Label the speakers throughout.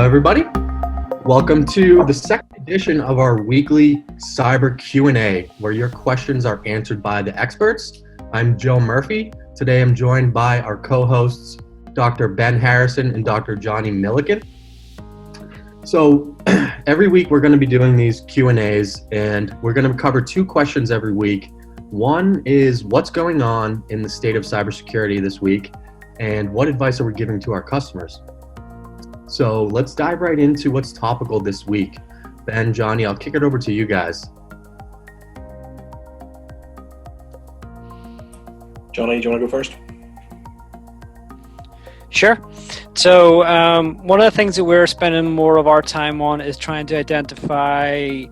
Speaker 1: everybody. Welcome to the second edition of our weekly Cyber Q&A, where your questions are answered by the experts. I'm Joe Murphy. Today I'm joined by our co-hosts, Dr. Ben Harrison and Dr. Johnny Milliken. So every week we're going to be doing these Q&As, and we're going to cover two questions every week. One is what's going on in the state of cybersecurity this week, and what advice are we giving to our customers? So let's dive right into what's topical this week. Ben, Johnny, I'll kick it over to you guys.
Speaker 2: Johnny, do you want to go first?
Speaker 3: Sure. So one of the things that we're spending more of our time on is trying to identify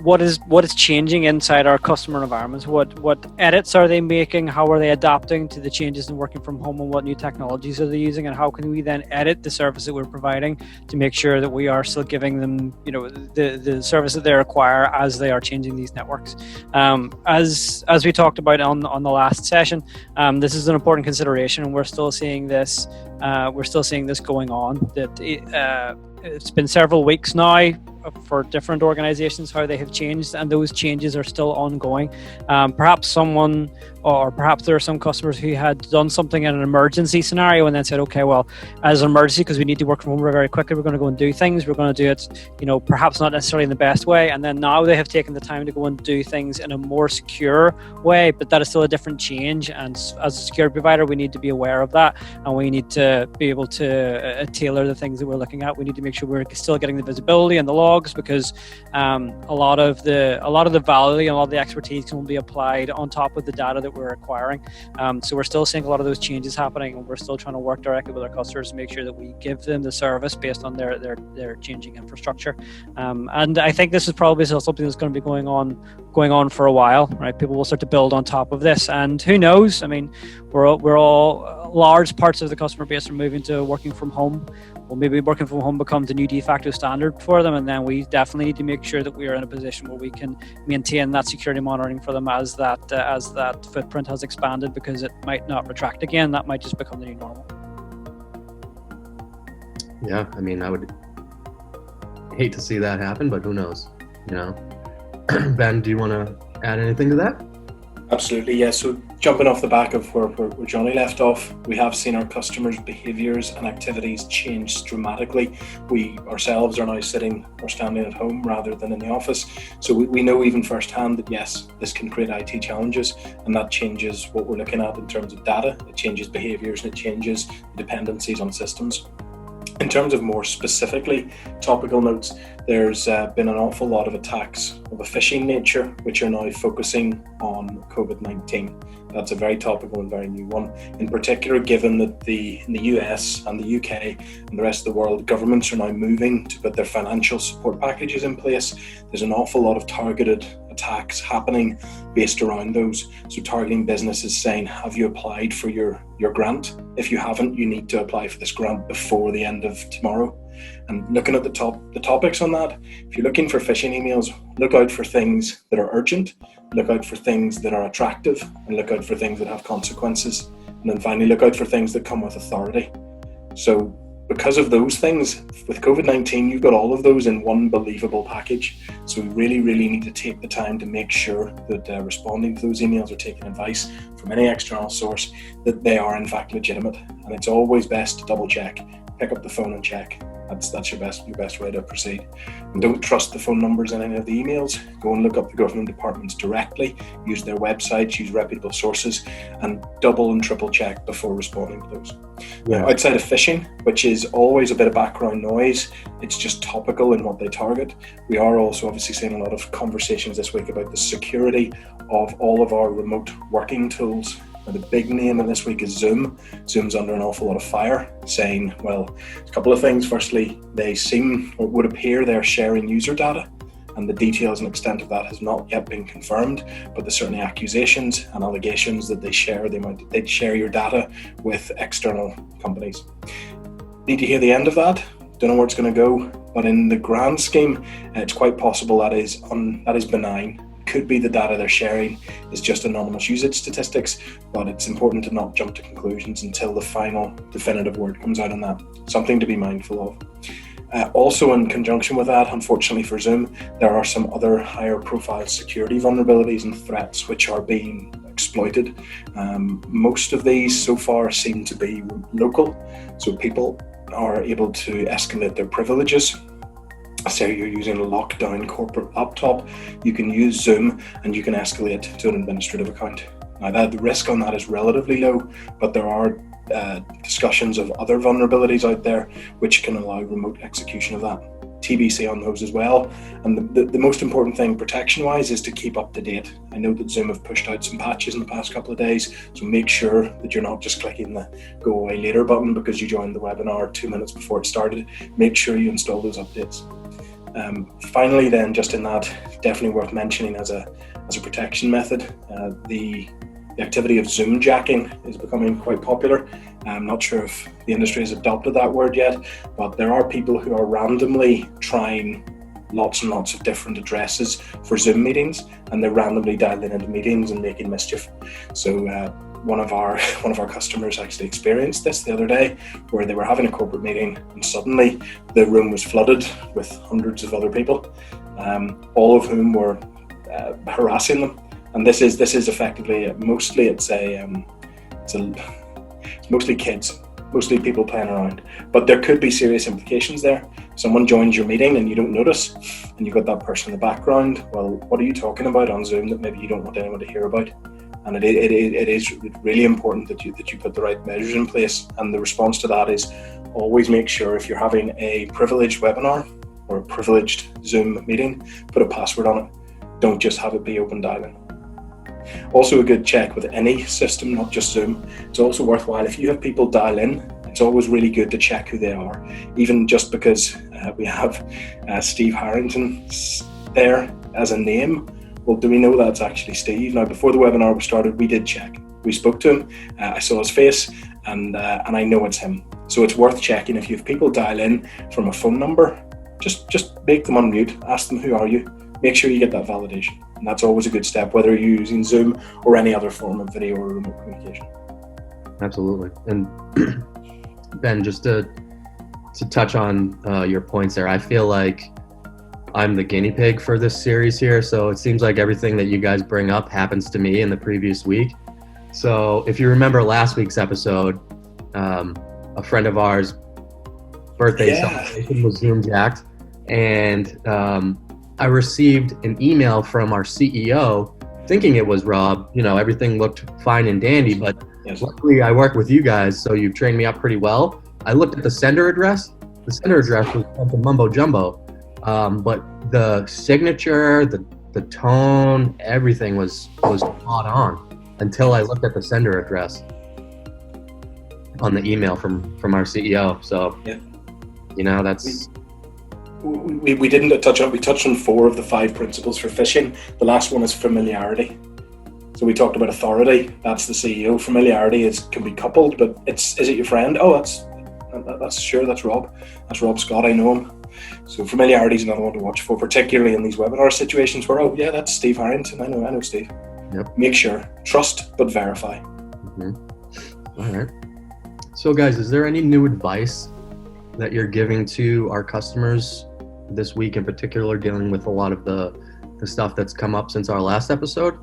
Speaker 3: what is changing inside our customer environments. What edits are they making? How are they adapting to the changes in working from home, and what new technologies are they using? And how can we then edit the service that we're providing to make sure that we are still giving them, the service that they require as they are changing these networks. As we talked about on the last session, this is an important consideration, and we're still seeing this. Going on. It's been several weeks now for different organizations how they have changed, and those changes are still ongoing. Perhaps there are some customers who had done something in an emergency scenario and then said, okay, well, as an emergency, because we need to work from home very quickly, we're going to go and do things. We're going to do it, perhaps not necessarily in the best way. And then now they have taken the time to go and do things in a more secure way, but that is still a different change. And as a security provider, we need to be aware of that, and we need to be able to tailor the things that we're looking at. We need to make sure we're still getting the visibility and the logs, because a lot of the value and a lot of the expertise can be applied on top of the data that we're acquiring. So we're still seeing a lot of those changes happening, and we're still trying to work directly with our customers to make sure that we give them the service based on their changing infrastructure. And I think this is probably still something that's going to be going on for a while, right? People will start to build on top of this, and who knows? I mean, we're all large parts of the customer base are moving to working from home. Well, maybe working from home becomes the new de facto standard for them, and then we definitely need to make sure that we are in a position where we can maintain that security monitoring for them as that footprint has expanded, because it might not retract again. That might just become the new normal.
Speaker 1: Yeah, I mean, I would hate to see that happen, but who knows? Ben, do you want to add anything to that?
Speaker 2: Absolutely, yeah. So jumping off the back of where Johnny left off, we have seen our customers' behaviours and activities change dramatically. We ourselves are now sitting or standing at home rather than in the office. So we know even firsthand that yes, this can create IT challenges, and that changes what we're looking at in terms of data. It changes behaviours, and it changes the dependencies on systems. In terms of more specifically topical notes, there's been an awful lot of attacks of a phishing nature, which are now focusing on COVID-19. That's a very topical and very new one. In particular, given that in the US and the UK and the rest of the world, governments are now moving to put their financial support packages in place. There's an awful lot of targeted attacks happening based around those. So targeting businesses saying, have you applied for your grant? If you haven't, you need to apply for this grant before the end of tomorrow. And looking at the topics on that, if you're looking for phishing emails, look out for things that are urgent, look out for things that are attractive, and look out for things that have consequences. And then finally, look out for things that come with authority. So because of those things, with COVID-19, you've got all of those in one believable package. So we really, really need to take the time to make sure that responding to those emails or taking advice from any external source, that they are in fact legitimate. And it's always best to double check, pick up the phone and check. That's your best way to proceed. And don't trust the phone numbers in any of the emails. Go and look up the government departments directly, use their websites, use reputable sources, and double and triple check before responding to those.
Speaker 1: Yeah.
Speaker 2: Outside of phishing, which is always a bit of background noise, it's just topical in what they target. We are also obviously seeing a lot of conversations this week about the security of all of our remote working tools. Now, the big name of this week is Zoom. Zoom's under an awful lot of fire, saying, well, a couple of things. Firstly, they seem, or would appear, they're sharing user data, and the details and extent of that has not yet been confirmed, but there's certainly accusations and allegations that they'd share your data with external companies. Need to hear the end of that. Don't know where it's going to go, but in the grand scheme, it's quite possible that is benign. Could be the data they're sharing is just anonymous usage statistics, but it's important to not jump to conclusions until the final definitive word comes out on that. Something to be mindful of. Also, in conjunction with that, unfortunately for Zoom, there are some other higher profile security vulnerabilities and threats which are being exploited. Most of these so far seem to be local, so people are able to escalate their privileges. Say you're using a lockdown corporate laptop, you can use Zoom and you can escalate to an administrative account. Now, the risk on that is relatively low, but there are discussions of other vulnerabilities out there which can allow remote execution of that. TBC on those as well. And the most important thing protection-wise is to keep up to date. I know that Zoom have pushed out some patches in the past couple of days, so make sure that you're not just clicking the go away later button because you joined the webinar 2 minutes before it started. Make sure you install those updates. Finally then, just in that, definitely worth mentioning as a protection method, the activity of Zoom jacking is becoming quite popular. I'm not sure if the industry has adopted that word yet, but there are people who are randomly trying lots and lots of different addresses for Zoom meetings, and they're randomly dialing into meetings and making mischief. So one of our customers actually experienced this the other day, where they were having a corporate meeting and suddenly the room was flooded with hundreds of other people, all of whom were harassing them. And this is effectively mostly it's mostly kids, mostly people playing around. But there could be serious implications there. Someone joins your meeting and you don't notice, and you've got that person in the background. Well, what are you talking about on Zoom that maybe you don't want anyone to hear about? And it is really important that you put the right measures in place. And the response to that is always make sure if you're having a privileged webinar or a privileged Zoom meeting, put a password on it. Don't just have it be open dialing. Also, a good check with any system, not just Zoom. It's also worthwhile if you have people dial in. It's always really good to check who they are, even just because we have Steve Harrington there as a name. Well, do we know that's actually Steve? Now, before the webinar was started, we did check. We spoke to him. I saw his face, and I know it's him. So it's worth checking. If you have people dial in from a phone number, just make them unmute. Ask them, who are you? Make sure you get that validation. And that's always a good step, whether you're using Zoom or any other form of video or remote communication.
Speaker 1: Absolutely. And Ben, just to touch on your points there, I feel like I'm the guinea pig for this series here. So it seems like everything that you guys bring up happens to me in the previous week. So if you remember last week's episode, a friend of ours' birthday celebration was Zoom jacked. And I received an email from our CEO thinking it was Rob. You know, everything looked fine and dandy, but luckily I work with you guys, so you've trained me up pretty well. I looked at the sender address. The sender address was something mumbo jumbo, but the signature, the tone, everything was spot on until I looked at the sender address on the email from our CEO. So, you know, that's...
Speaker 2: We didn't touch on, we touched on 4 of the 5 principles for phishing. The last one is familiarity. So we talked about authority, that's the CEO. Familiarity can be coupled, but is it your friend? Oh, that's Rob. That's Rob Scott, I know him. So familiarity is another one to watch for, particularly in these webinar situations where, oh yeah, that's Steve Harrington, I know Steve.
Speaker 1: Yep.
Speaker 2: Make sure, trust, but verify.
Speaker 1: Mm-hmm. All right. So guys, is there any new advice that you're giving to our customers this week in particular, dealing with a lot of the stuff that's come up since our last episode?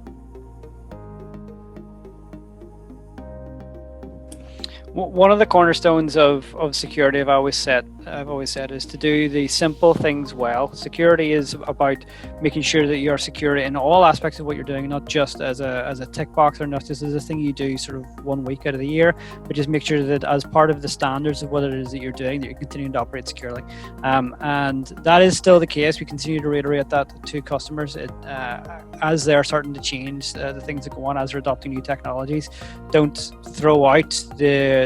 Speaker 3: One of the cornerstones of security I've always said is to do the simple things well. Security is about making sure that you're secure in all aspects of what you're doing, not just as a tick box or not just as a thing you do sort of 1 week out of the year, but just make sure that as part of the standards of what it is that you're doing, that you're continuing to operate securely. And that is still the case. We continue to reiterate that to customers as they're starting to change the things that go on, as they're adopting new technologies. Don't throw out the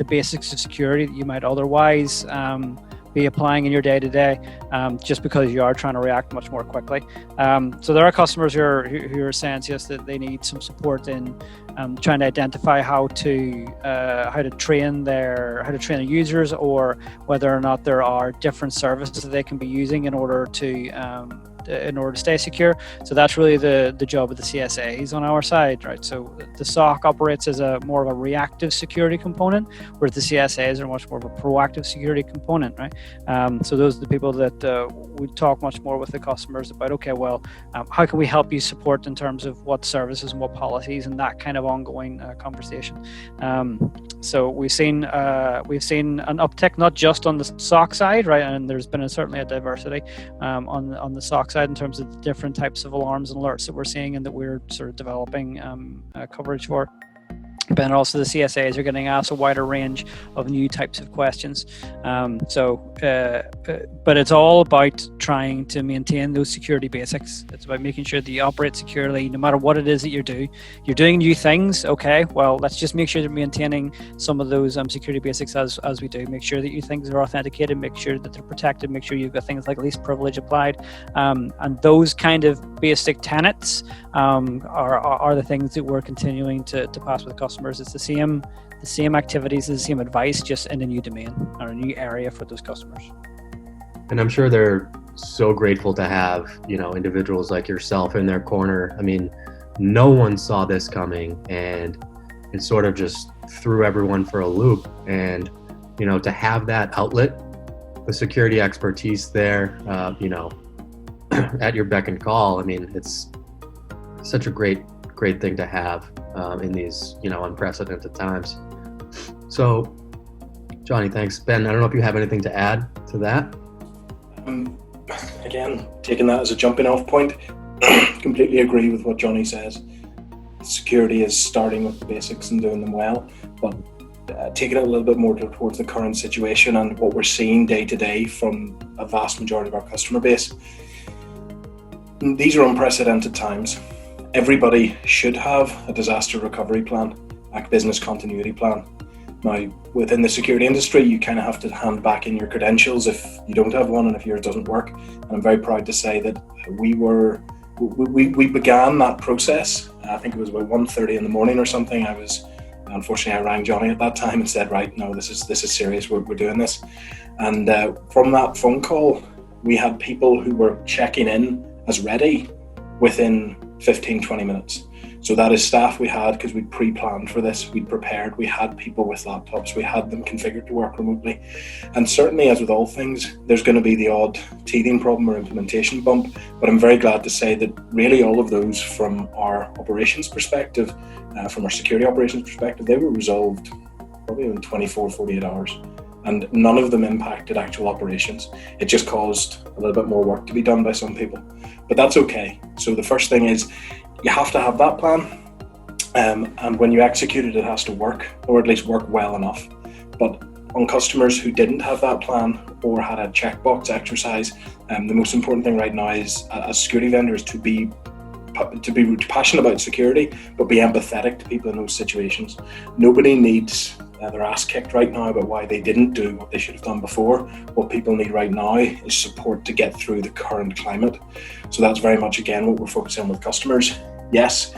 Speaker 3: basics of security that you might otherwise be applying in your day-to-day just because you are trying to react much more quickly. So there are customers who are saying to us that they need some support in trying to identify how to train their users, or whether or not there are different services that they can be using in order to stay secure. So that's really the job of the CSAs on our side, right? So the SOC operates as more of a reactive security component, whereas the CSAs are much more of a proactive security component, right? So those are the people that we talk much more with the customers about. Okay, well, how can we help you support in terms of what services and what policies, and that kind of ongoing conversation. So we've seen an uptick not just on the SOC side, right? And there's been certainly a diversity on the SOC side in terms of the different types of alarms and alerts that we're seeing and that we're sort of developing coverage for. But also the CSAs are getting asked a wider range of new types of questions. But it's all about trying to maintain those security basics. It's about making sure that you operate securely, no matter what it is that you do. You're doing new things, okay? Well, let's just make sure that we're maintaining some of those security basics as we do. Make sure that your things are authenticated, make sure that they're protected, make sure you've got things like least privilege applied. And those kind of basic tenets are the things that we're continuing to pass with customers. It's the same activities, the same advice, just in a new domain or a new area for those customers.
Speaker 1: And I'm sure they're so grateful to have, individuals like yourself in their corner. I mean, no one saw this coming, and it sort of just threw everyone for a loop. And, to have that outlet, the security expertise there, at your beck and call. I mean, it's such a great thing to have in these, unprecedented times. So, Johnny, thanks. Ben, I don't know if you have anything to add to that.
Speaker 2: Again, taking that as a jumping off point, completely agree with what Johnny says. Security is starting with the basics and doing them well, but taking it a little bit more towards the current situation and what we're seeing day to day from a vast majority of our customer base. These are unprecedented times. Everybody should have a disaster recovery plan, a business continuity plan. Now, within the security industry, you kind of have to hand back in your credentials if you don't have one and if yours doesn't work. And I'm very proud to say that we began that process. I think it was about 1:30 in the morning or something. Unfortunately, I rang Johnny at that time and said, right, no, this is serious. We're doing this. And from that phone call, we had people who were checking in as ready within 15-20 minutes. So that is staff we had, because we'd pre-planned for this, we'd prepared, we had people with laptops, we had them configured to work remotely. And certainly, as with all things, there's going to be the odd teething problem or implementation bump, but I'm very glad to say that really all of those from our operations perspective, from our security operations perspective, they were resolved probably in 24, 48 hours. And none of them impacted actual operations. It just caused a little bit more work to be done by some people, but that's okay. So the first thing is you have to have that plan, and when you execute it, it has to work, or at least work well enough. But on customers who didn't have that plan or had a checkbox exercise, the most important thing right now is, as security vendors, to be passionate about security, but be empathetic to people in those situations. Nobody needs their ass kicked right now about why they didn't do what they should have done before. What people need right now is support to get through the current climate. So that's very much, again, what we're focusing on with customers. Yes,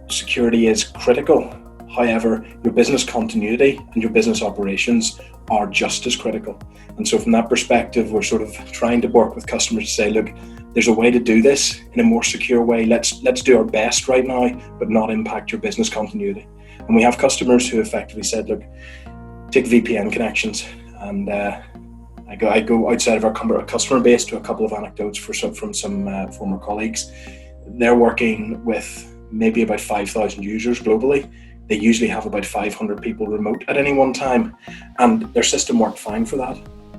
Speaker 2: security is critical. However, your business continuity and your business operations are just as critical. And so from that perspective, we're sort of trying to work with customers to say, look, there's a way to do this in a more secure way. Let's do our best right now, but not impact your business continuity. And we have customers who effectively said, look, take VPN connections. And I go outside of our customer base to a couple of anecdotes from some former colleagues. They're working with maybe about 5,000 users globally. They usually have about 500 people remote at any one time, and their system worked fine for that.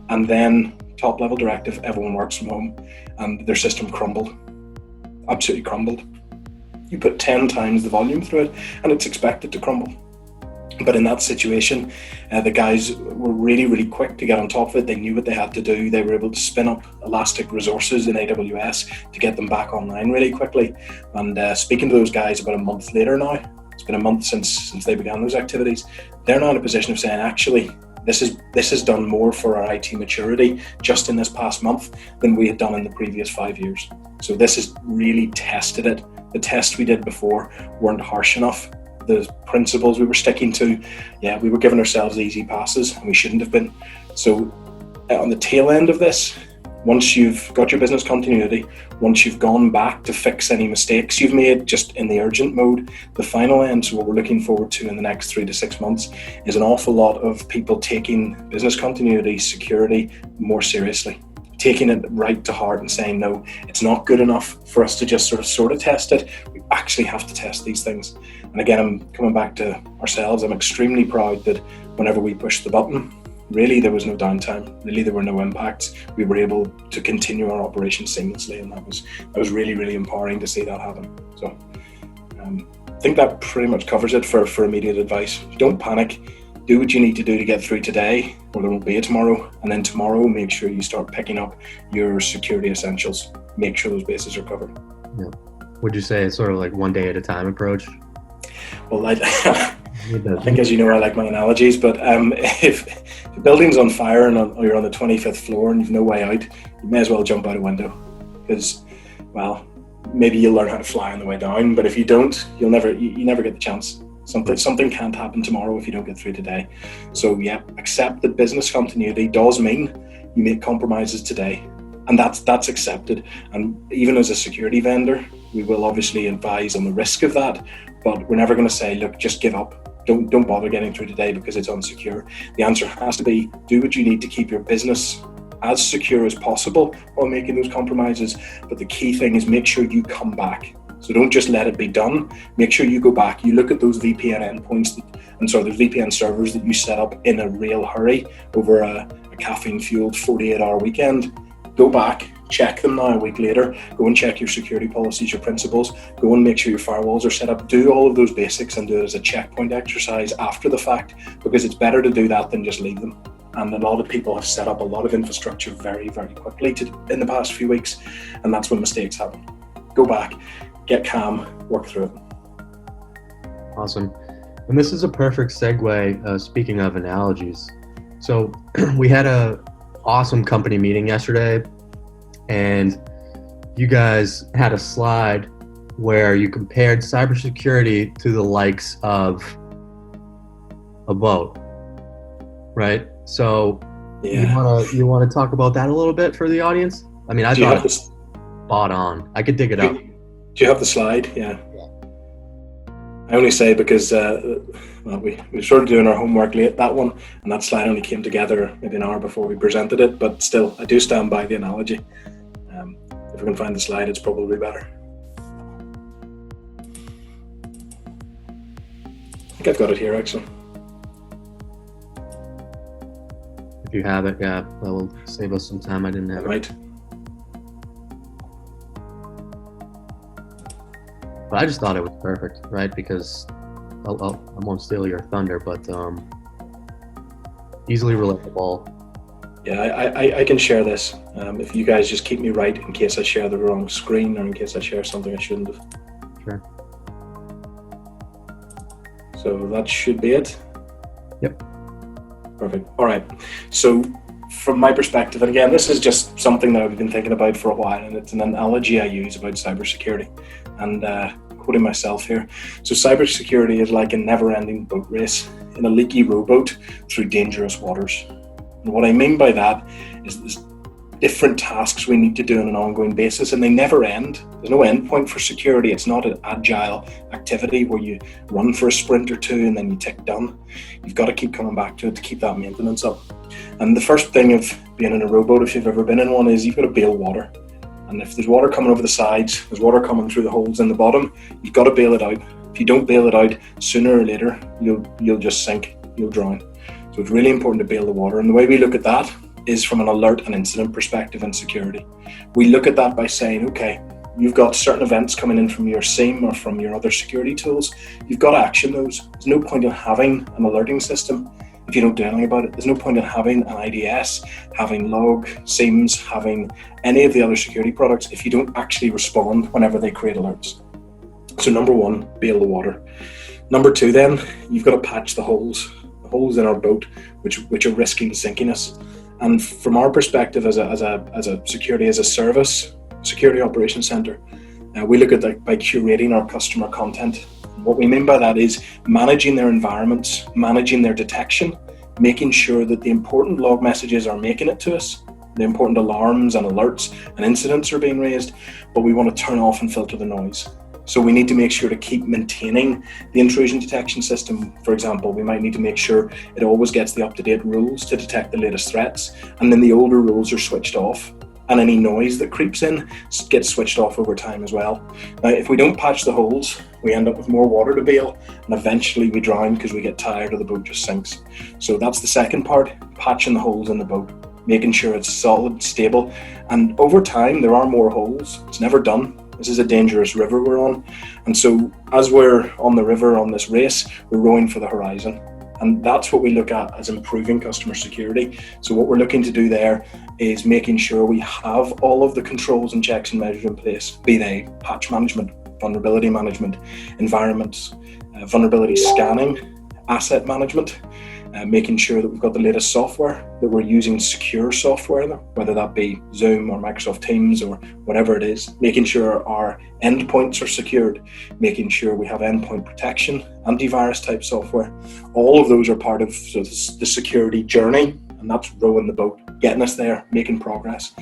Speaker 2: And then top level directive, everyone works from home, and their system crumbled, absolutely crumbled. You put 10 times the volume through it and it's expected to crumble. But in that situation, the guys were really, really quick to get on top of it. They knew what they had to do. They were able to spin up elastic resources in AWS to get them back online really quickly. And speaking to those guys about a month later now, it's been a month since they began those activities, they're now in a position of saying, actually, this has done more for our IT maturity just in this past month than we had done in the previous 5 years. So this has really tested it. The tests we did before weren't harsh enough. the principles we were sticking to, yeah, we were giving ourselves easy passes, and we shouldn't have been. So on the tail end of this, once you've got your business continuity, once you've gone back to fix any mistakes you've made just in the urgent mode, the final end, so what we're looking forward to in the next 3 to 6 months, is an awful lot of people taking business continuity, security more seriously, taking it right to heart and saying, no, it's not good enough for us to just sort of test it. We actually have to test these things. And again, I'm coming back to ourselves. I'm extremely proud that whenever we pushed the button, really there was no downtime, really there were no impacts. We were able to continue our operations seamlessly, and that was really, really empowering to see that happen. So I think that pretty much covers it for immediate advice. Don't panic. Do what you need to do to get through today, or there won't be a tomorrow. And then tomorrow, make sure you start picking up your security essentials. Make sure those bases are covered.
Speaker 1: Yeah. Would you say it's sort of like one day at a time approach?
Speaker 2: Well, I think, as you know, I like my analogies, but if the building's on fire or you're on the 25th floor and you've no way out, you may as well jump out a window, because, well, maybe you'll learn how to fly on the way down, but if you don't, you never get the chance. Something can't happen tomorrow if you don't get through today. So yeah, accept that business continuity does mean you make compromises today, and that's accepted. And even as a security vendor, we will obviously advise on the risk of that, but we're never going to say, look, just give up. Don't bother getting through today because it's unsecure. The answer has to be, do what you need to keep your business as secure as possible while making those compromises. But the key thing is make sure you come back. So don't just let it be done. Make sure you go back. You look at those VPN endpoints, those VPN servers that you set up in a real hurry over a caffeine-fueled 48-hour weekend. Go back, check them now a week later. Go and check your security policies, your principles. Go and make sure your firewalls are set up. Do all of those basics and do it as a checkpoint exercise after the fact, because it's better to do that than just leave them. And a lot of people have set up a lot of infrastructure very, very quickly in the past few weeks, and that's when mistakes happen. Go back, get calm, work through it.
Speaker 1: Awesome. And this is a perfect segue, speaking of analogies. So we had a awesome company meeting yesterday, and you guys had a slide where you compared cybersecurity to the likes of a boat, right? So yeah. You wanna talk about that a little bit for the audience? I mean, I thought it was spot on. I could dig it up.
Speaker 2: Do you have the slide? Yeah. I only say because we were sort of doing our homework late, that one, and that slide only came together maybe an hour before we presented it, but still, I do stand by the analogy. If we can find the slide, it's probably better. I think I've got it here, actually.
Speaker 1: If you have it, yeah, that will save us some time. I didn't have it.
Speaker 2: Right.
Speaker 1: But I just thought it was perfect, right? Because I won't steal your thunder, but easily relatable.
Speaker 2: Yeah, I can share this. If you guys just keep me right in case I share the wrong screen or in case I share something I shouldn't have.
Speaker 1: Sure.
Speaker 2: So that should be it.
Speaker 1: Yep.
Speaker 2: Perfect. All right. So from my perspective, and again, this is just something that I've been thinking about for a while, and it's an analogy I use about cybersecurity. And quoting myself here, so cybersecurity is like a never-ending boat race in a leaky rowboat through dangerous waters. And what I mean by that is there's different tasks we need to do on an ongoing basis, and they never end. There's no end point for security. It's not an agile activity where you run for a sprint or two and then you tick done. You've got to keep coming back to it to keep that maintenance up. And the first thing of being in a rowboat, if you've ever been in one, is you've got to bail water. And if there's water coming over the sides, there's water coming through the holes in the bottom, you've got to bail it out. If you don't bail it out, sooner or later, you'll just sink, you'll drown. So it's really important to bail the water. And the way we look at that is from an alert and incident perspective in security. We look at that by saying, okay, you've got certain events coming in from your SIEM or from your other security tools. You've got to action those. There's no point in having an alerting system if you don't do anything about it. There's no point in having an IDS, having log, SIEMs, having any of the other security products if you don't actually respond whenever they create alerts. So number one, bail the water. Number two then, you've got to patch the holes in our boat, which are risking sinking us. And from our perspective as a security as a service, security operations center, we look at that by curating our customer content What we mean by that is managing their environments, managing their detection, making sure that the important log messages are making it to us, the important alarms and alerts and incidents are being raised, but we want to turn off and filter the noise. So we need to make sure to keep maintaining the intrusion detection system. For example, we might need to make sure it always gets the up-to-date rules to detect the latest threats, and then the older rules are switched off, and any noise that creeps in gets switched off over time as well. Now, if we don't patch the holes, we end up with more water to bail, and eventually we drown because we get tired or the boat just sinks. So that's the second part, patching the holes in the boat, making sure it's solid, stable, and over time there are more holes. It's never done. This is a dangerous river we're on, and so as we're on the river on this race, we're rowing for the horizon, and that's what we look at as improving customer security. So what we're looking to do there is making sure we have all of the controls and checks and measures in place, be they patch management, vulnerability management, environments, vulnerability scanning, asset management, making sure that we've got the latest software, that we're using secure software, whether that be Zoom or Microsoft Teams or whatever it is, making sure our endpoints are secured, making sure we have endpoint protection, antivirus type software. All of those are part of the security journey, and that's rowing the boat, getting us there, making progress.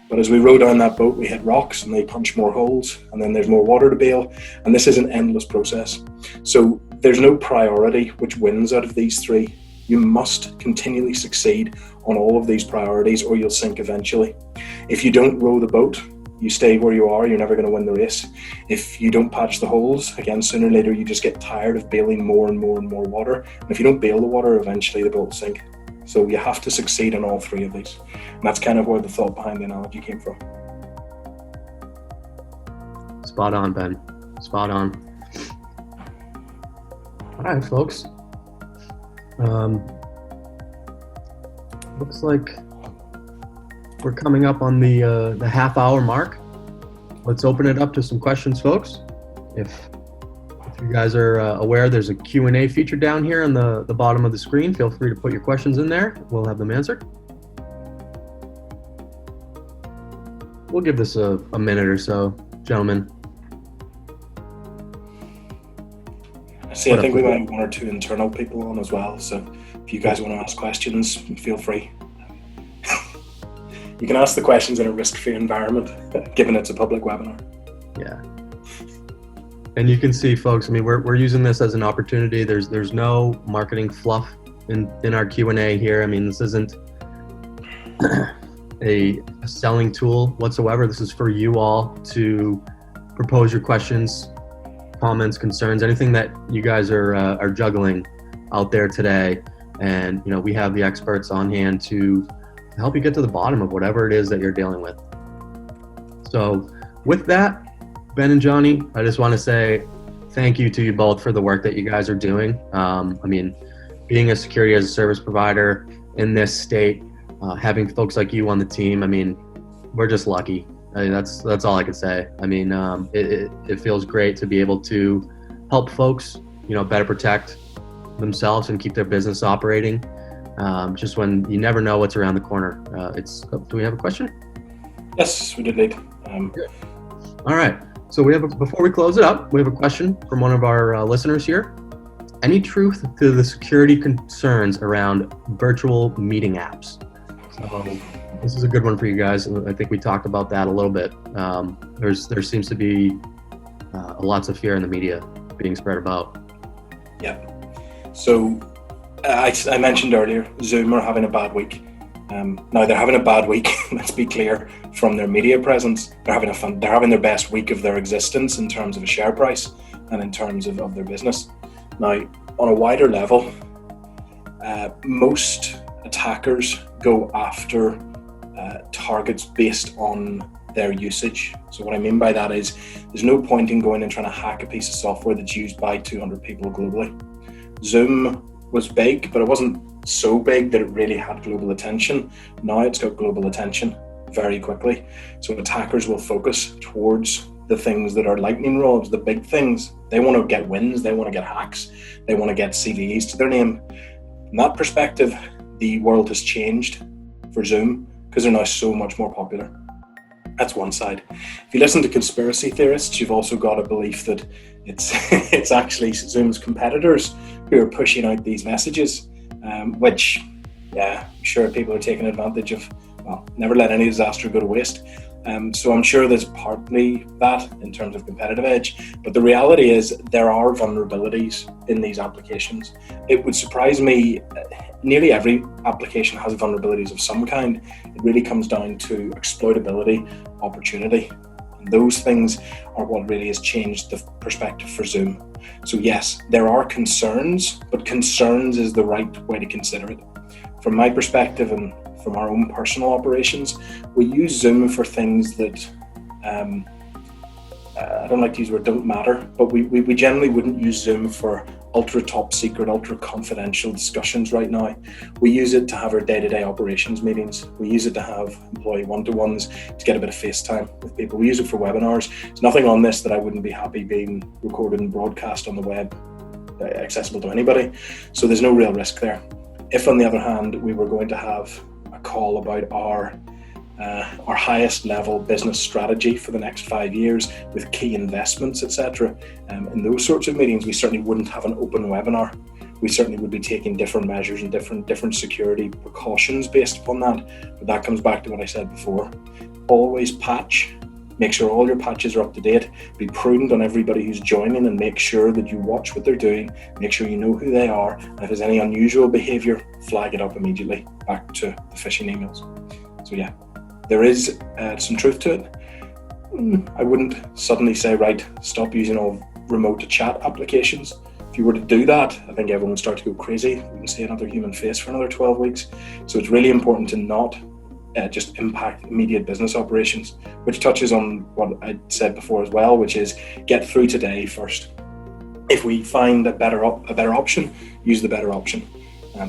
Speaker 2: But as we row down that boat, we hit rocks and they punch more holes, and then there's more water to bail, and this is an endless process. So there's no priority which wins out of these three. You must continually succeed on all of these priorities or you'll sink eventually. If you don't row the boat, you stay where you are, you're never going to win the race. If you don't patch the holes, again, sooner or later you just get tired of bailing more and more and more water. And if you don't bail the water, eventually the boat will sink. So you have to succeed on all three of these. And that's kind of where the thought behind the analogy came from.
Speaker 1: Spot on, Ben. Spot on. All right, folks. Looks like we're coming up on the half-hour mark. Let's open it up to some questions, folks. If you guys are aware, there's a Q&A feature down here on the bottom of the screen. Feel free to put your questions in there. We'll have them answered. We'll give this a minute or so, gentlemen.
Speaker 2: See, I think we might have one or two internal people on as well, so if you guys want to ask questions, feel free. You can ask the questions in a risk-free environment, given it's a public webinar.
Speaker 1: Yeah. And you can see, folks, I mean, we're using this as an opportunity. There's no marketing fluff in our Q&A here. I mean, this isn't a selling tool whatsoever. This is for you all to propose your questions, comments, concerns, anything that you guys are juggling out there today. And, you know, we have the experts on hand to help you get to the bottom of whatever it is that you're dealing with. So with that, Ben and Johnny, I just want to say thank you to you both for the work that you guys are doing. I mean, being a security as a service provider in this state, having folks like you on the team, I mean, we're just lucky. I mean, that's all I can say. I mean, it feels great to be able to help folks, you know, better protect themselves and keep their business operating. Just when you never know what's around the corner. Do we have a question?
Speaker 2: Yes, we did indeed.
Speaker 1: All right. So before we close it up, we have a question from one of our listeners here. Any truth to the security concerns around virtual meeting apps? So this is a good one for you guys. I think we talked about that a little bit. There seems to be lots of fear in the media being spread about.
Speaker 2: Yeah. So I mentioned earlier, Zoom are having a bad week. Now they're having a bad week. Let's be clear. From their media presence, they're having their best week of their existence in terms of a share price and in terms of their business. Now, on a wider level, most attackers go after targets based on their usage. So what I mean by that is there's no point in going and trying to hack a piece of software that's used by 200 people globally. Zoom was big, but it wasn't so big that it really had global attention. Now it's got global attention very quickly. So attackers will focus towards the things that are lightning rods, the big things. They want to get wins, they want to get hacks, they want to get CVEs to their name. From that perspective, the world has changed for Zoom because they're now so much more popular. That's one side. If you listen to conspiracy theorists, you've also got a belief that It's it's actually Zoom's competitors who are pushing out these messages, which, yeah, I'm sure people are taking advantage of. Well, never let any disaster go to waste. So I'm sure there's partly that in terms of competitive edge, but the reality is there are vulnerabilities in these applications. It would surprise me, nearly every application has vulnerabilities of some kind. It really comes down to exploitability, opportunity, and those things are what really has changed the perspective for Zoom. So yes, there are concerns, but concerns is the right way to consider it. From my perspective and from our own personal operations, we use Zoom for things that, I don't like to use the word don't matter, but we generally wouldn't use Zoom for ultra top secret, ultra confidential discussions right now. We use it to have our day-to-day operations meetings. We use it to have employee one-to-ones, to get a bit of FaceTime with people. We use it for webinars. There's nothing on this that I wouldn't be happy being recorded and broadcast on the web, accessible to anybody. So there's no real risk there. If, on the other hand, we were going to have a call about our highest level business strategy for the next 5 years with key investments, etc. In those sorts of meetings, we certainly wouldn't have an open webinar. We certainly would be taking different measures and different security precautions based upon that. But that comes back to what I said before. Always patch. Make sure all your patches are up to date. Be prudent on everybody who's joining and make sure that you watch what they're doing. Make sure you know who they are. And if there's any unusual behavior, flag it up immediately back to the phishing emails. So yeah, there is some truth to it. I wouldn't suddenly say, right, stop using all remote chat applications. If you were to do that, I think everyone would start to go crazy. We wouldn't see another human face for another 12 weeks. So it's really important to not just impact immediate business operations, which touches on what I said before as well, which is get through today first. If we find a better option, use the better option.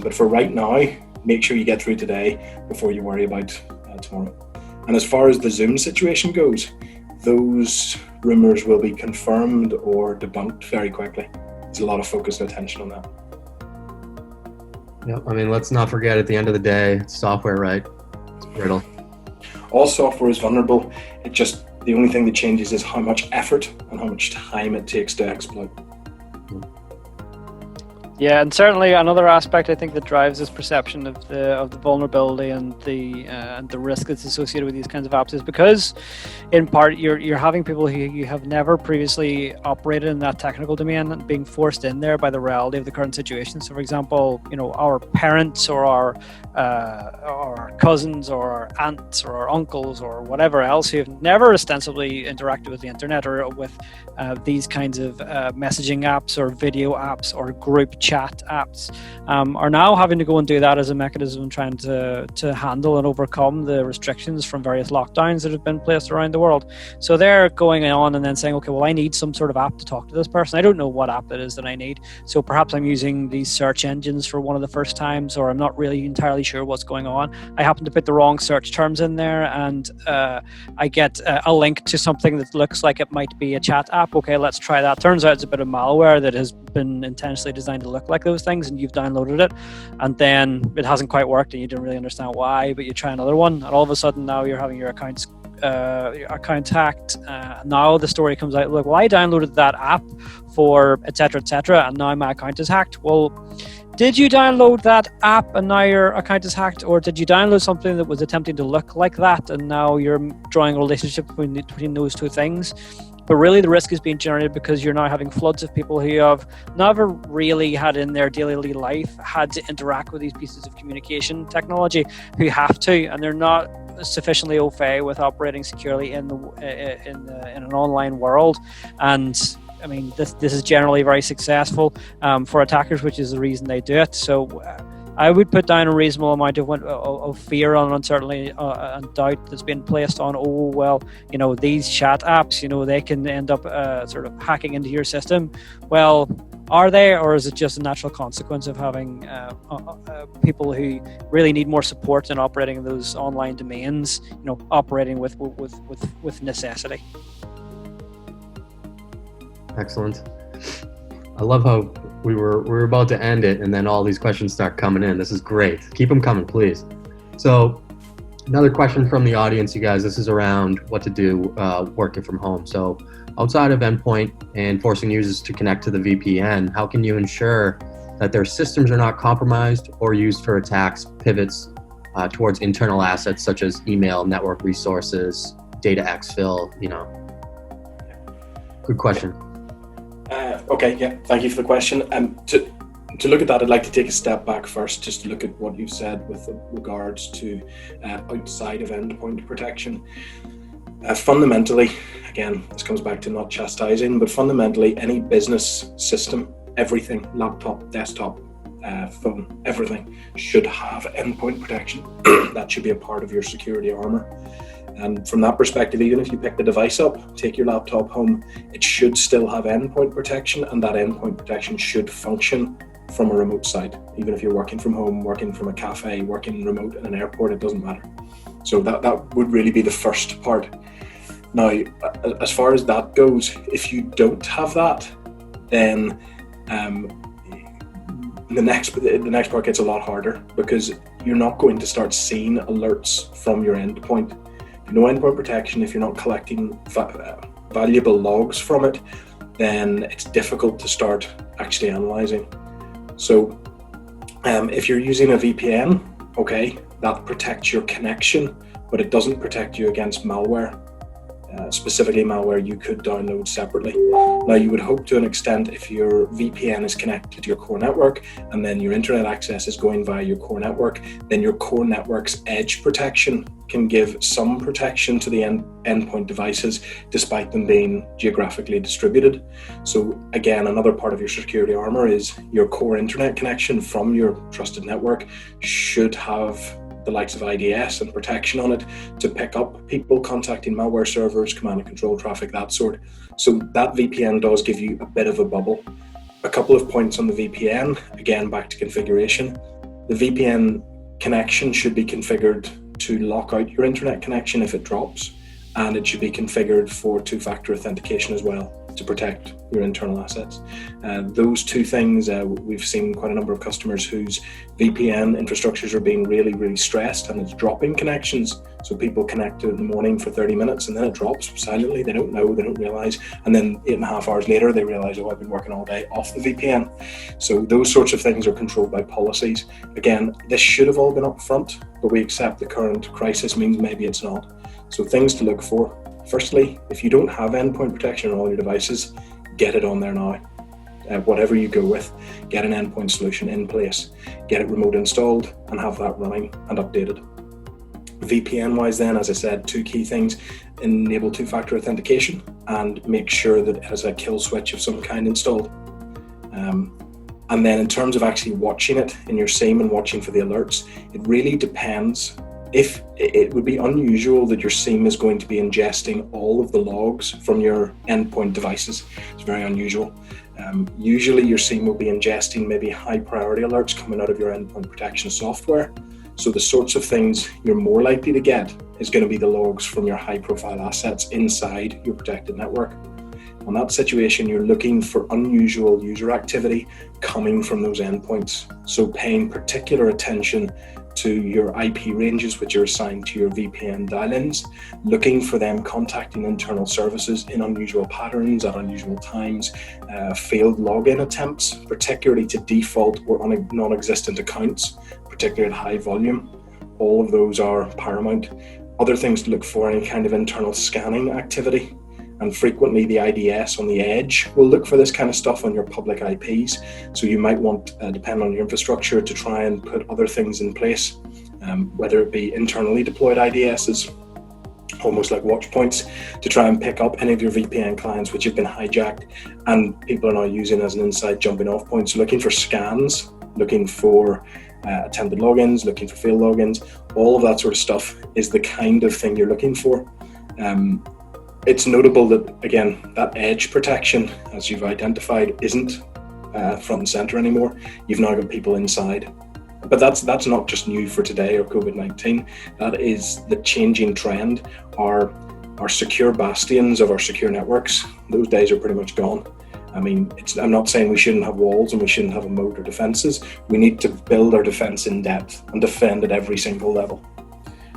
Speaker 2: But for right now, make sure you get through today before you worry about tomorrow. And as far as the Zoom situation goes, those rumors will be confirmed or debunked very quickly. There's a lot of focus and attention on that.
Speaker 1: Yep. I mean, let's not forget, at the end of the day, it's software, right? Brittle.
Speaker 2: All software is vulnerable. The only thing that changes is how much effort and how much time it takes to exploit.
Speaker 3: Yeah, and certainly another aspect I think that drives this perception of the vulnerability and the risk that's associated with these kinds of apps is because, in part, you're having people who you have never previously operated in that technical domain and being forced in there by the reality of the current situation. So, for example, our parents or our cousins or our aunts or our uncles or whatever else who have never ostensibly interacted with the internet or with these kinds of messaging apps or video apps or group chat apps are now having to go and do that as a mechanism trying to handle and overcome the restrictions from various lockdowns that have been placed around the world. So they're going on and then saying, okay, well, I need some sort of app to talk to this person. I don't know what app it is that I need. So perhaps I'm using these search engines for one of the first times, or I'm not really entirely sure what's going on. I happen to put the wrong search terms in there and I get a link to something that looks like it might be a chat app. Okay, let's try that. Turns out it's a bit of malware that has been intentionally designed to look like those things, and you've downloaded it and then it hasn't quite worked and you didn't really understand why, but you try another one and all of a sudden now you're having your account hacked. Now the story comes out, look, well, I downloaded that app for etc, and now my account is hacked. Well, did you download that app and now your account is hacked, or did you download something that was attempting to look like that and now you're drawing a relationship between those two things? But really the risk is being generated because you're now having floods of people who have never really had in their daily life had to interact with these pieces of communication technology, who have to, and they're not sufficiently au fait with operating securely in an online world. And I mean, this is generally very successful for attackers, which is the reason they do it. So I would put down a reasonable amount of fear and uncertainty and doubt that's been placed on, these chat apps, they can end up sort of hacking into your system. Well, are they, or is it just a natural consequence of having people who really need more support in operating those online domains, operating with necessity?
Speaker 1: Excellent. I love how we were about to end it and then all these questions start coming in. This is great. Keep them coming, please. So Another question from the audience, you guys. This is around what to do working from home. So outside of endpoint and forcing users to connect to the VPN, how can you ensure that their systems are not compromised or used for attacks, pivots towards internal assets such as email, network resources, data exfil, Good question.
Speaker 2: Thank you for the question. To look at that, I'd like to take a step back first, just to look at what you said with regards to outside of endpoint protection. Fundamentally, again, this comes back to not chastising, but fundamentally, any business system, everything, laptop, desktop, phone, everything should have endpoint protection. That should be a part of your security armor. And from that perspective, even if you pick the device up, take your laptop home, it should still have endpoint protection, and that endpoint protection should function from a remote site. Even if you're working from home, working from a cafe, working remote in an airport, it doesn't matter. So that would really be the first part. Now, as far as that goes, if you don't have that, then the next part gets a lot harder, because you're not going to start seeing alerts from your endpoint. No endpoint protection, if you're not collecting valuable logs from it, then it's difficult to start actually analyzing. So if you're using a VPN, okay, that protects your connection, but it doesn't protect you against malware. Specifically malware you could download separately. Now, you would hope to an extent, if your VPN is connected to your core network and then your internet access is going via your core network, then your core network's edge protection can give some protection to the endpoint devices, despite them being geographically distributed. So again, another part of your security armor is your core internet connection from your trusted network should have the likes of IDS and protection on it to pick up people contacting malware servers, command and control traffic, that sort. So that VPN does give you a bit of a bubble. A couple of points on the VPN, again, back to configuration. The VPN connection should be configured to lock out your internet connection if it drops, and it should be configured for two-factor authentication as well to protect your internal assets. Those two things, we've seen quite a number of customers whose VPN infrastructures are being really, really stressed, and it's dropping connections. So people connect to it in the morning for 30 minutes and then it drops silently. They don't know, they don't realize. And then 8.5 hours later, they realize, oh, I've been working all day off the VPN. So those sorts of things are controlled by policies. Again, this should have all been up front, but we accept the current crisis means maybe it's not. So things to look for. Firstly, if you don't have endpoint protection on all your devices, get it on there now. Whatever you go with, get an endpoint solution in place, get it remote installed and have that running and updated. VPN wise then, as I said, two key things: enable two-factor authentication and make sure that it has a kill switch of some kind installed. And then in terms of actually watching it in your SIEM and watching for the alerts, it really depends. If it would be unusual that your SIEM is going to be ingesting all of the logs from your endpoint devices. It's very unusual. Usually your SIEM will be ingesting maybe high priority alerts coming out of your endpoint protection software. So the sorts of things you're more likely to get is going to be the logs from your high profile assets inside your protected network. On that situation, you're looking for unusual user activity coming from those endpoints. So paying particular attention to your IP ranges, which are assigned to your VPN dial-ins, looking for them contacting internal services in unusual patterns at unusual times, failed login attempts, particularly to default or non-existent accounts, particularly at high volume. All of those are paramount. Other things to look for, any kind of internal scanning activity. And frequently the IDS on the edge will look for this kind of stuff on your public IPs. So you might want, depending on your infrastructure, to try and put other things in place, whether it be internally deployed IDSs, almost like watch points, to try and pick up any of your VPN clients which have been hijacked and people are now using as an inside jumping off point. So looking for scans, looking for attempted logins, looking for failed logins, all of that sort of stuff is the kind of thing you're looking for. It's notable that, again, that edge protection, as you've identified, isn't front and center anymore. You've now got people inside. But that's not just new for today or COVID-19. That is the changing trend. Our secure bastions of our secure networks, those days are pretty much gone. I mean, I'm not saying we shouldn't have walls and we shouldn't have a moat or defenses. We need to build our defense in depth and defend at every single level.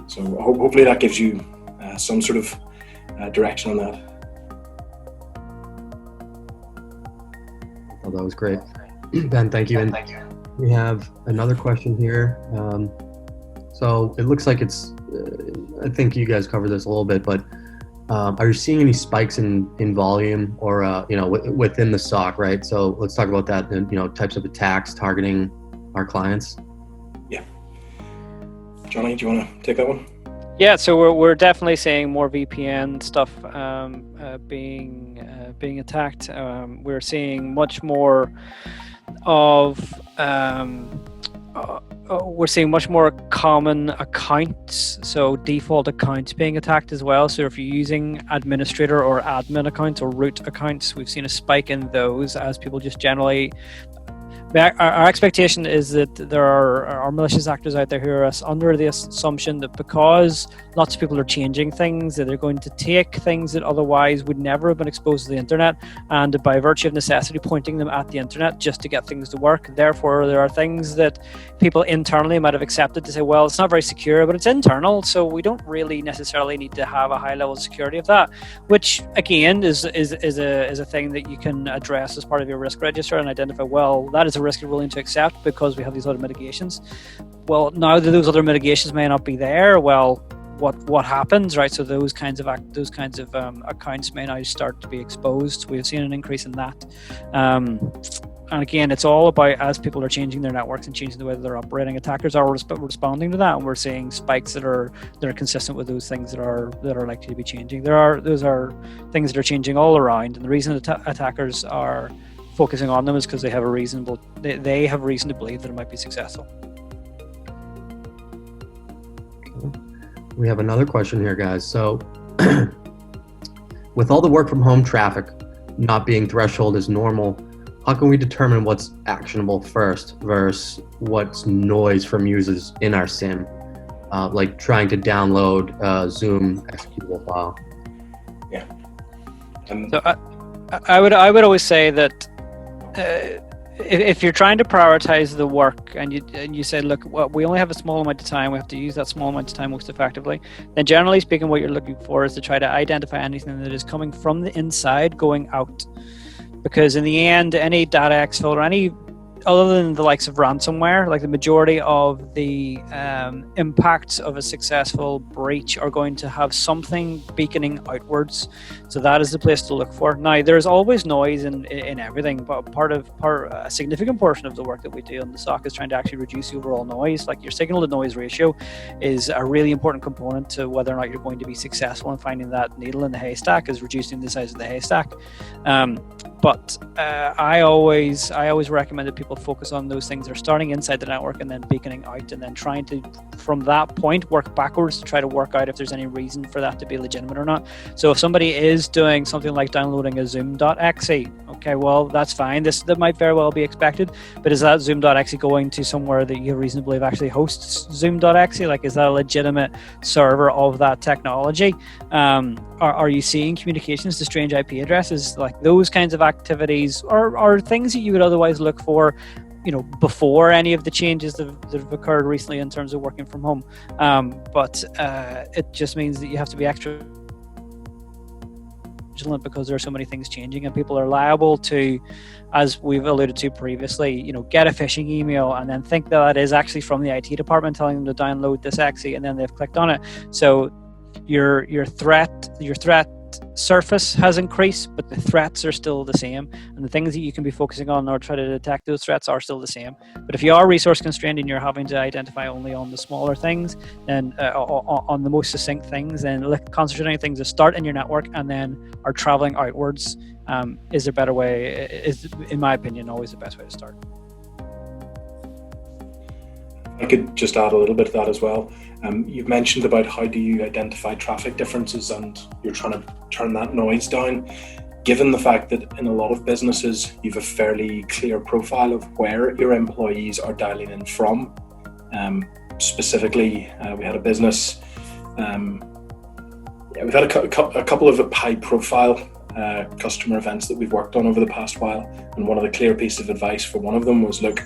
Speaker 2: So hopefully that gives you some sort of direction on that.
Speaker 1: Oh, that was great. Ben, thank you. And we have another question here. So it looks like it's, I think you guys covered this a little bit, but are you seeing any spikes in volume or, within the SOC, right? So let's talk about that and, types of attacks targeting our clients.
Speaker 2: Yeah. Johnny, do you want to take that one?
Speaker 3: Yeah, so we're definitely seeing more VPN stuff being attacked. We're seeing much more of we're seeing much more common accounts, so default accounts being attacked as well. So if you're using administrator or admin accounts or root accounts, we've seen a spike in those as people just generally. Our expectation is that there are malicious actors out there who are under the assumption that because lots of people are changing things, that they're going to take things that otherwise would never have been exposed to the internet and by virtue of necessity pointing them at the internet just to get things to work. Therefore, there are things that people internally might have accepted to say, well, it's not very secure, but it's internal, so we don't really necessarily need to have a high level of security of that, which again is a thing that you can address as part of your risk register and identify, well, that is a risk you're willing to accept because we have these other mitigations. Well, now that those other mitigations may not be there, well, what happens, right? So those kinds of accounts may now start to be exposed. We've seen an increase in that, and again, it's all about as people are changing their networks and changing the way that they're operating. Attackers are responding to that, and we're seeing spikes that are consistent with those things that are likely to be changing. Those are things that are changing all around, and the reason attackers are focusing on them is because they have reason to believe that it might be successful.
Speaker 1: We have another question here, guys. So with all the work from home traffic not being threshold as normal, how can we determine what's actionable first versus what's noise from users in our SIM, like trying to download a Zoom executable file?
Speaker 2: Yeah.
Speaker 3: So I would always say that if you're trying to prioritize the work and you say, look, well, we only have a small amount of time, we have to use that small amount of time most effectively, then generally speaking, what you're looking for is to try to identify anything that is coming from the inside going out. Because in the end, any data exfil or any other than the likes of ransomware, like the majority of the impacts of a successful breach are going to have something beaconing outwards. So that is the place to look for. Now, there's always noise in everything, but a significant portion of the work that we do on the SOC is trying to actually reduce the overall noise. Like your signal to noise ratio is a really important component to whether or not you're going to be successful in finding that needle in the haystack, is reducing the size of the haystack. But I always recommend that people focus on those things that are starting inside the network and then beaconing out, and then trying to, from that point, work backwards to try to work out if there's any reason for that to be legitimate or not. So if somebody is doing something like downloading a zoom.exe, okay, well, that's fine. That might very well be expected, but is that zoom.exe going to somewhere that you reasonably have actually hosts zoom.exe? Like, is that a legitimate server of that technology? Are you seeing communications to strange IP addresses? Like, those kinds of activities are things that you would otherwise look for, before any of the changes that have occurred recently in terms of working from home. But it just means that you have to be extra vigilant because there are so many things changing, and people are liable to, as we've alluded to previously, get a phishing email and then think that is actually from the IT department telling them to download this exe, and then they've clicked on it. So your threat surface has increased, but the threats are still the same, and the things that you can be focusing on or try to detect those threats are still the same. But if you are resource constrained and you're having to identify only on the smaller things, then on the most succinct things, then concentrating on things that start in your network and then are traveling outwards is a better way, is, in my opinion, always the best way to start.
Speaker 2: I could just add a little bit to that as well. You've mentioned about how do you identify traffic differences, and you're trying to turn that noise down. Given the fact that in a lot of businesses, you have a fairly clear profile of where your employees are dialing in from. Specifically, we had a business, we've had a couple of high-profile customer events that we've worked on over the past while, and one of the clear pieces of advice for one of them was, look,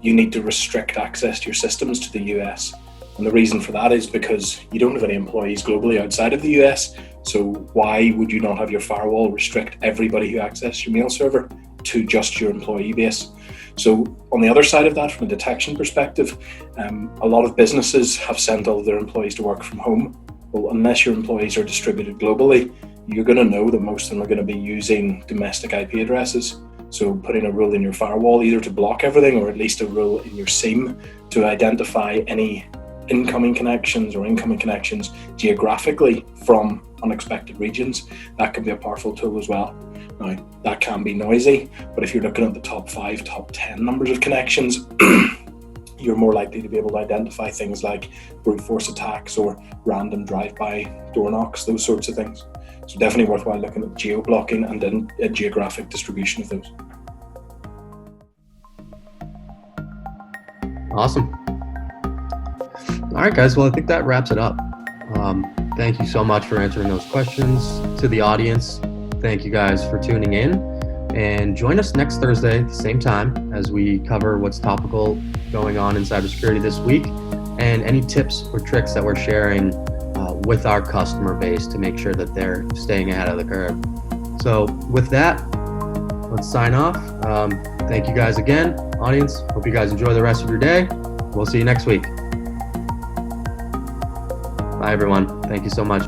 Speaker 2: you need to restrict access to your systems to the US. And the reason for that is because you don't have any employees globally outside of the US. So why would you not have your firewall restrict everybody who accesses your mail server to just your employee base? So on the other side of that, from a detection perspective, a lot of businesses have sent all of their employees to work from home. Well, unless your employees are distributed globally, you're going to know that most of them are going to be using domestic IP addresses. So putting a rule in your firewall either to block everything, or at least a rule in your SIEM to identify any incoming connections or incoming connections geographically from unexpected regions, that can be a powerful tool as well. Now, that can be noisy, but if you're looking at the top 5, top 10 numbers of connections, you're more likely to be able to identify things like brute force attacks or random drive-by door knocks, those sorts of things. So definitely worthwhile looking at geo-blocking and then a geographic distribution of those.
Speaker 1: Awesome. All right, guys. Well, I think that wraps it up. Thank you so much for answering those questions. To the audience, thank you guys for tuning in. And join us next Thursday at the same time as we cover what's topical going on in cybersecurity this week and any tips or tricks that we're sharing with our customer base to make sure that they're staying ahead of the curve. So with that, let's sign off. Thank you guys again, audience. Hope you guys enjoy the rest of your day. We'll see you next week. Bye, everyone. Thank you so much.